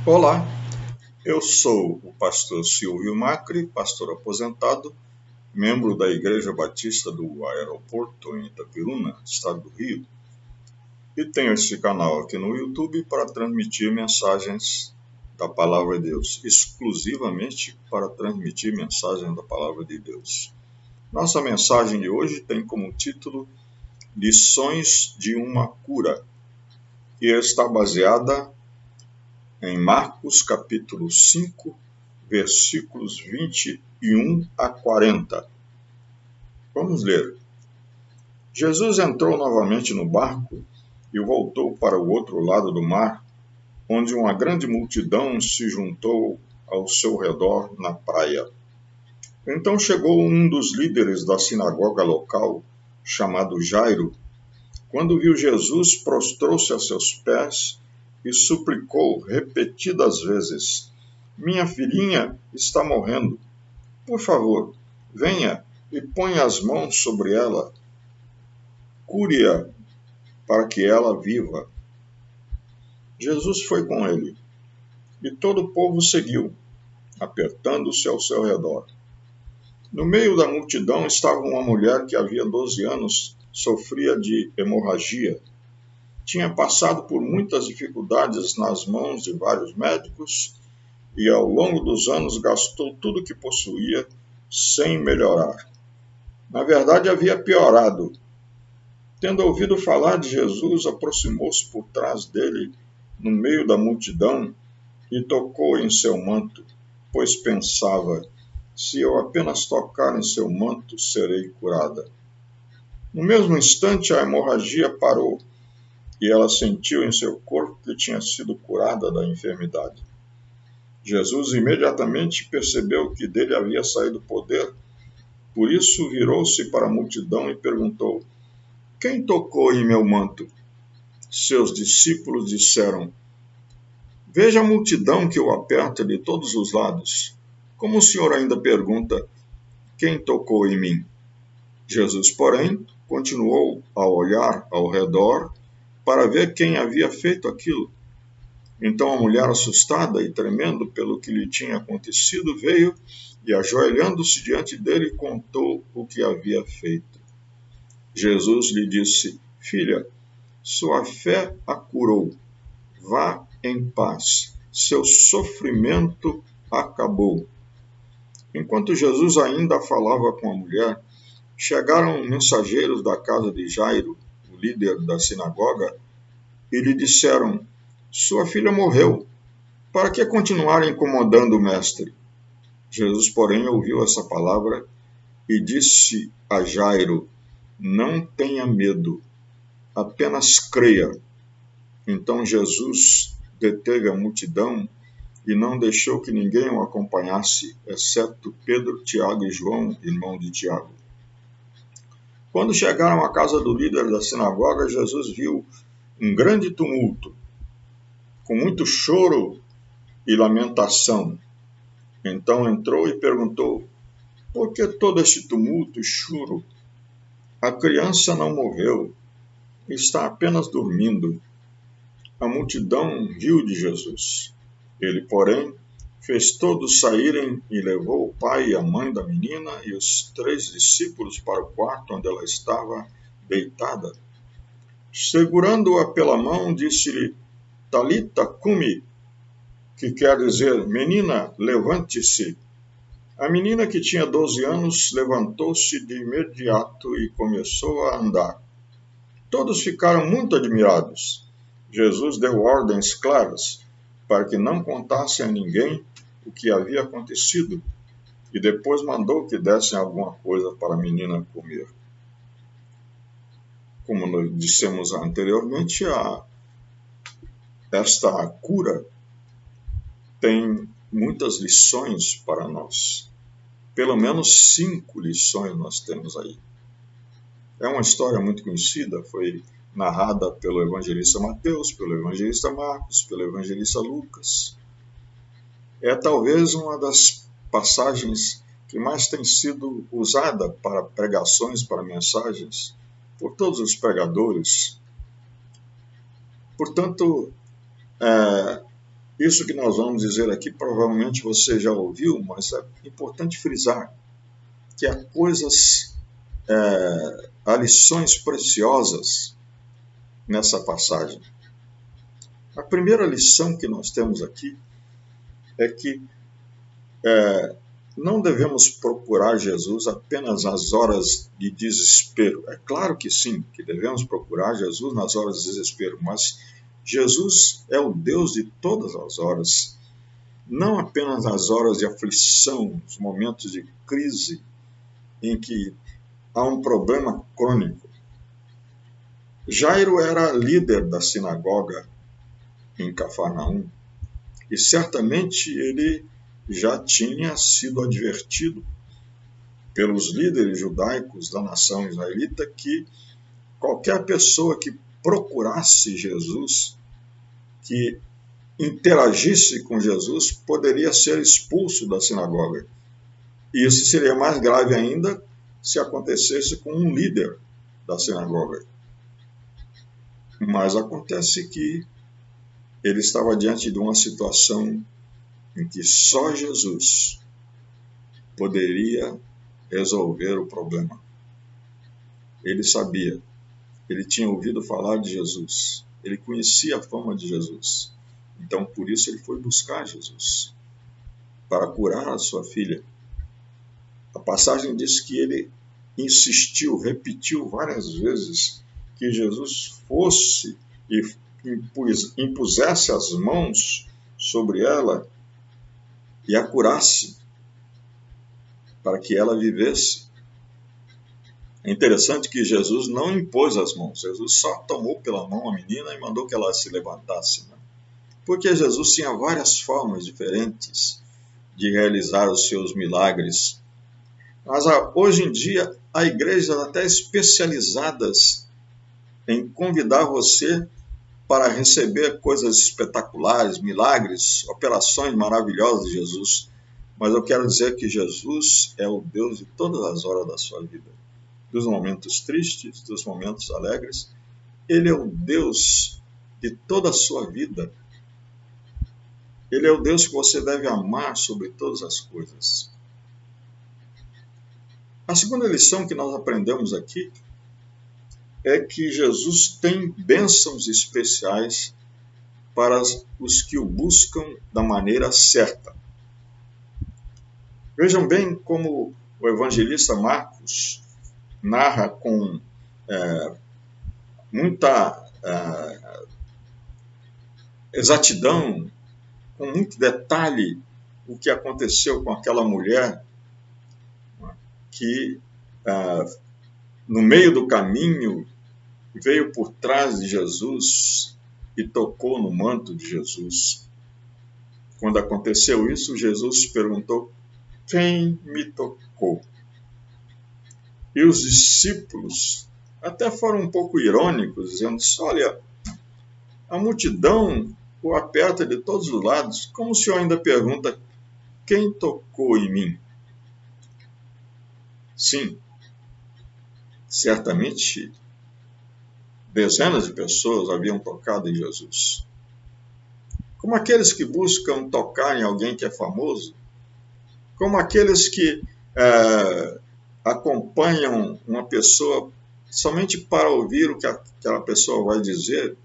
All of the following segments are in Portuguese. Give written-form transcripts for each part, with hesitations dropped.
Olá, eu sou o pastor Silvio Macri, pastor aposentado, membro da Igreja Batista do Aeroporto em Itapiruna, estado do Rio, e tenho este canal aqui no YouTube para transmitir mensagens da Palavra de Deus, exclusivamente para transmitir mensagens da Palavra de Deus. Nossa mensagem de hoje tem como título Lições de uma Cura, e está baseada em Marcos capítulo 5, versículos 21 a 40. Vamos ler. Jesus entrou novamente no barco e voltou para o outro lado do mar, onde uma grande multidão se juntou ao seu redor na praia. Então chegou um dos líderes da sinagoga local, chamado Jairo. Quando viu Jesus, prostrou-se a seus pés e suplicou repetidas vezes: Minha filhinha está morrendo. Por favor, venha e ponha as mãos sobre ela. Cure-a para que ela viva. Jesus foi com ele, e todo o povo seguiu, apertando-se ao seu redor. No meio da multidão estava uma mulher que havia 12 anos sofria de hemorragia. Tinha passado por muitas dificuldades nas mãos de vários médicos e ao longo dos anos gastou tudo o que possuía sem melhorar. Na verdade, havia piorado. Tendo ouvido falar de Jesus, aproximou-se por trás dele, no meio da multidão, e tocou em seu manto, pois pensava: se eu apenas tocar em seu manto, serei curada. No mesmo instante, a hemorragia parou, e ela sentiu em seu corpo que tinha sido curada da enfermidade. Jesus imediatamente percebeu que dele havia saído poder, por isso virou-se para a multidão e perguntou: Quem tocou em meu manto? Seus discípulos disseram: Veja a multidão que o aperta de todos os lados. Como o senhor ainda pergunta: Quem tocou em mim? Jesus, porém, continuou a olhar ao redor para ver quem havia feito aquilo. Então a mulher, assustada e tremendo pelo que lhe tinha acontecido, veio e, ajoelhando-se diante dele, contou o que havia feito. Jesus lhe disse: Filha, sua fé a curou. Vá em paz. Seu sofrimento acabou. Enquanto Jesus ainda falava com a mulher, chegaram mensageiros da casa de Jairo, o líder da sinagoga, e lhe disseram: Sua filha morreu. Para que continuar incomodando o mestre? Jesus, porém, ouviu essa palavra e disse a Jairo: Não tenha medo, apenas creia. Então Jesus deteve a multidão e não deixou que ninguém o acompanhasse, exceto Pedro, Tiago e João, irmão de Tiago. Quando chegaram à casa do líder da sinagoga, Jesus viu um grande tumulto, com muito choro e lamentação. Então entrou e perguntou: Por que todo este tumulto e choro? A criança não morreu, está apenas dormindo. A multidão riu de Jesus. Ele, porém, fez todos saírem e levou o pai e a mãe da menina e os 3 discípulos para o quarto onde ela estava deitada. Segurando-a pela mão, disse-lhe: Talita cumi, que quer dizer: Menina, levante-se. A menina, que tinha 12 anos, levantou-se de imediato e começou a andar. Todos ficaram muito admirados. Jesus deu ordens claras para que não contassem a ninguém o que havia acontecido e depois mandou que dessem alguma coisa para a menina comer. Como nós dissemos anteriormente, esta cura tem muitas lições para nós. Pelo menos 5 lições nós temos aí. É uma história muito conhecida, foi narrada pelo evangelista Mateus, pelo evangelista Marcos, pelo evangelista Lucas. É talvez uma das passagens que mais tem sido usada para pregações, para mensagens, por todos os pregadores. Portanto, Isso que nós vamos dizer aqui, provavelmente você já ouviu, mas é importante frisar que há lições preciosas nessa passagem. A primeira lição que nós temos aqui é que não devemos procurar Jesus apenas nas horas de desespero. É claro que sim, que devemos procurar Jesus nas horas de desespero, mas Jesus é o Deus de todas as horas, não apenas nas horas de aflição, nos momentos de crise em que há um problema crônico. Jairo era líder da sinagoga em Cafarnaum e certamente ele já tinha sido advertido pelos líderes judaicos da nação israelita que qualquer pessoa que procurasse Jesus, que interagisse com Jesus, poderia ser expulso da sinagoga. E isso seria mais grave ainda se acontecesse com um líder da sinagoga. Mas acontece que ele estava diante de uma situação em que só Jesus poderia resolver o problema. Ele sabia, ele tinha ouvido falar de Jesus, ele conhecia a fama de Jesus. Então, por isso, ele foi buscar Jesus para curar a sua filha. A passagem diz que ele insistiu, repetiu várias vezes que Jesus fosse e impusesse as mãos sobre ela e a curasse, para que ela vivesse. É interessante que Jesus não impôs as mãos, Jesus só tomou pela mão a menina e mandou que ela se levantasse. Porque Jesus tinha várias formas diferentes de realizar os seus milagres. Mas hoje em dia, há igrejas até especializadas em convidar você para receber coisas espetaculares, milagres, operações maravilhosas de Jesus. Mas eu quero dizer que Jesus é o Deus de todas as horas da sua vida. Dos momentos tristes, dos momentos alegres. Ele é o Deus de toda a sua vida. Ele é o Deus que você deve amar sobre todas as coisas. A segunda lição que nós aprendemos aqui é que Jesus tem bênçãos especiais para os que o buscam da maneira certa. Vejam bem como o evangelista Marcos narra com muita exatidão, com muito detalhe, o que aconteceu com aquela mulher que, no meio do caminho, veio por trás de Jesus e tocou no manto de Jesus. Quando aconteceu isso, Jesus perguntou: quem me tocou? E os discípulos até foram um pouco irônicos, dizendo: olha, a multidão o aperta de todos os lados, como o senhor ainda pergunta: quem tocou em mim? Sim, certamente dezenas de pessoas haviam tocado em Jesus. Como aqueles que buscam tocar em alguém que é famoso, como aqueles que acompanham uma pessoa somente para ouvir o que aquela pessoa vai dizer.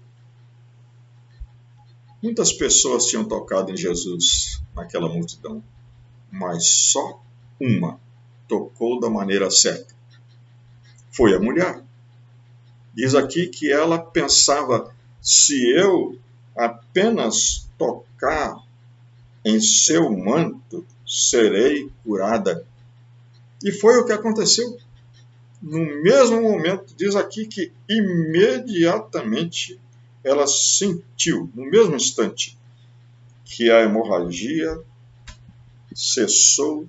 Muitas pessoas tinham tocado em Jesus naquela multidão, mas só uma tocou da maneira certa. Foi a mulher. Diz aqui que ela pensava: se eu apenas tocar em seu manto, serei curada. E foi o que aconteceu. No mesmo momento, diz aqui que imediatamente ela sentiu, no mesmo instante, que a hemorragia cessou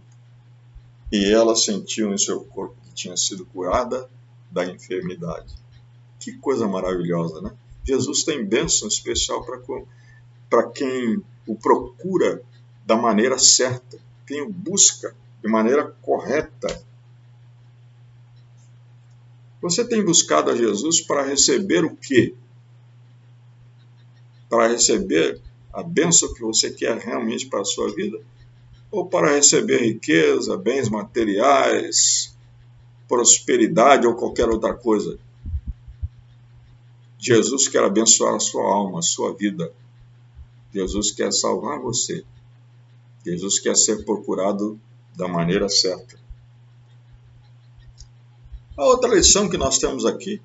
e ela sentiu em seu corpo que tinha sido curada da enfermidade. Que coisa maravilhosa, né? Jesus tem bênção especial para quem o procura da maneira certa, quem o busca de maneira correta. Você tem buscado a Jesus para receber o quê? Para receber a bênção que você quer realmente para a sua vida, ou para receber riqueza, bens materiais, prosperidade ou qualquer outra coisa. Jesus quer abençoar a sua alma, a sua vida. Jesus quer salvar você. Jesus quer ser procurado da maneira certa. A outra lição que nós temos aqui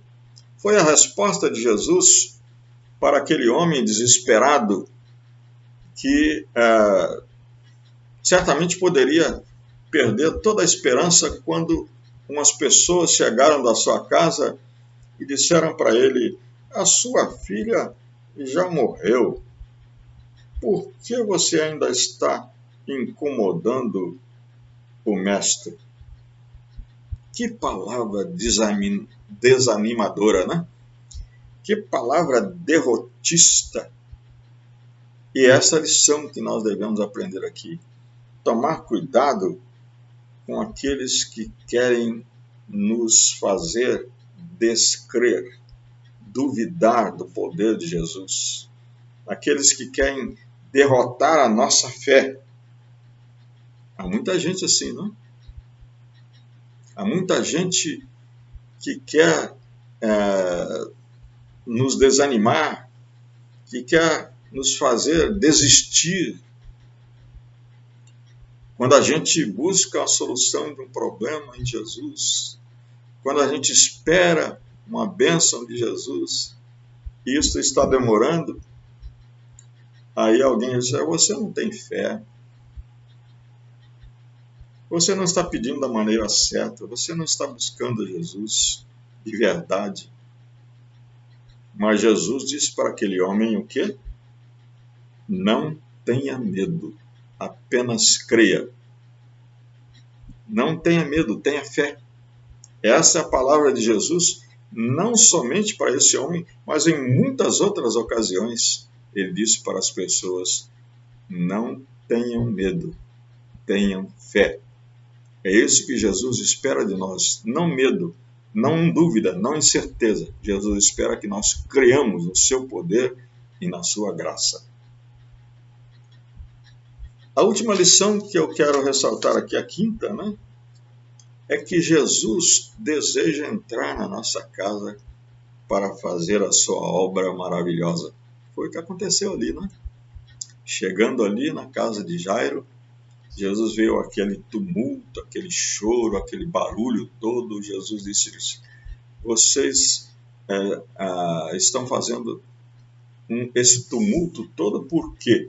foi a resposta de Jesus para aquele homem desesperado que certamente poderia perder toda a esperança quando umas pessoas chegaram da sua casa e disseram para ele: a sua filha já morreu. Por que você ainda está incomodando o mestre? Que palavra desanimadora, né? Que palavra derrotista. E essa lição que nós devemos aprender aqui. Tomar cuidado com aqueles que querem nos fazer descrer, duvidar do poder de Jesus. Aqueles que querem derrotar a nossa fé. Há muita gente assim, não? Há muita gente que quer nos desanimar, que quer nos fazer desistir. Quando a gente busca a solução de um problema em Jesus, quando a gente espera uma bênção de Jesus, e isso está demorando, aí alguém diz: você não tem fé, você não está pedindo da maneira certa, você não está buscando Jesus de verdade. Mas Jesus disse para aquele homem o quê? Não tenha medo, apenas creia. Não tenha medo, tenha fé. Essa é a palavra de Jesus, não somente para esse homem, mas em muitas outras ocasiões. Ele disse para as pessoas: não tenham medo, tenham fé. É isso que Jesus espera de nós, não medo, não dúvida, não incerteza. Jesus espera que nós creiamos no seu poder e na sua graça. A última lição que eu quero ressaltar aqui, a quinta, né, é que Jesus deseja entrar na nossa casa para fazer a sua obra maravilhosa. Foi o que aconteceu ali, né? Chegando ali na casa de Jairo, Jesus viu aquele tumulto, aquele choro, aquele barulho todo. Jesus disse: vocês estão fazendo esse tumulto todo por quê?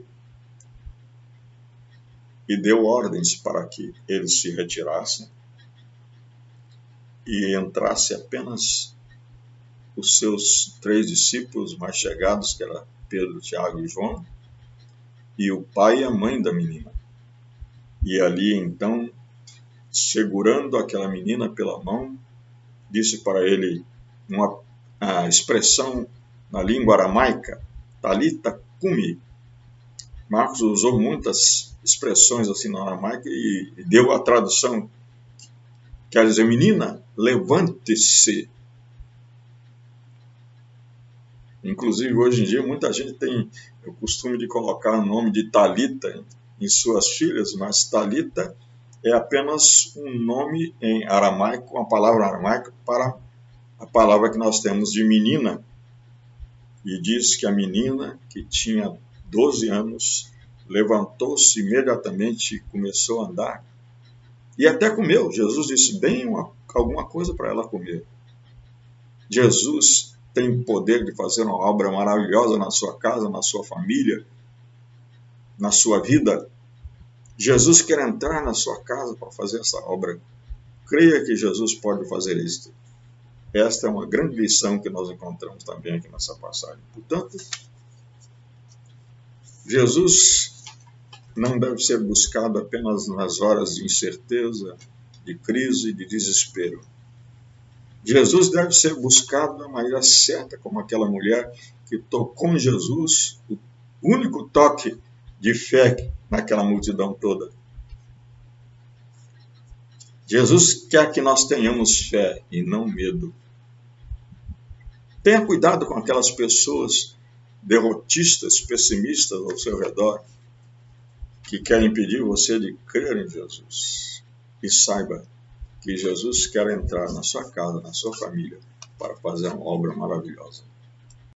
E deu ordens para que eles se retirassem e entrasse apenas os seus 3 discípulos mais chegados, que eram Pedro, Tiago e João, e o pai e a mãe da menina. E ali, então, segurando aquela menina pela mão, disse para ele uma expressão na língua aramaica, Talita cumi. Marcos usou muitas expressões assim na aramaica e deu a tradução, quer dizer: menina, levante-se. Inclusive, hoje em dia, muita gente tem o costume de colocar o nome de Talita em suas filhas, mas Talita é apenas um nome em aramaico, uma palavra aramaica para a palavra que nós temos de menina. E diz que a menina, que tinha 12 anos, levantou-se imediatamente e começou a andar. E até comeu. Jesus disse: deem alguma coisa para ela comer. Jesus tem o poder de fazer uma obra maravilhosa na sua casa, na sua família, na sua vida. Jesus quer entrar na sua casa para fazer essa obra. Creia que Jesus pode fazer isto. Esta é uma grande lição que nós encontramos também aqui nessa passagem. Portanto, Jesus não deve ser buscado apenas nas horas de incerteza, de crise, de desespero. Jesus deve ser buscado da maneira certa, como aquela mulher que tocou em Jesus, o único toque de fé naquela multidão toda. Jesus quer que nós tenhamos fé e não medo. Tenha cuidado com aquelas pessoas derrotistas, pessimistas ao seu redor, que querem impedir você de crer em Jesus. E saiba que Jesus quer entrar na sua casa, na sua família, para fazer uma obra maravilhosa.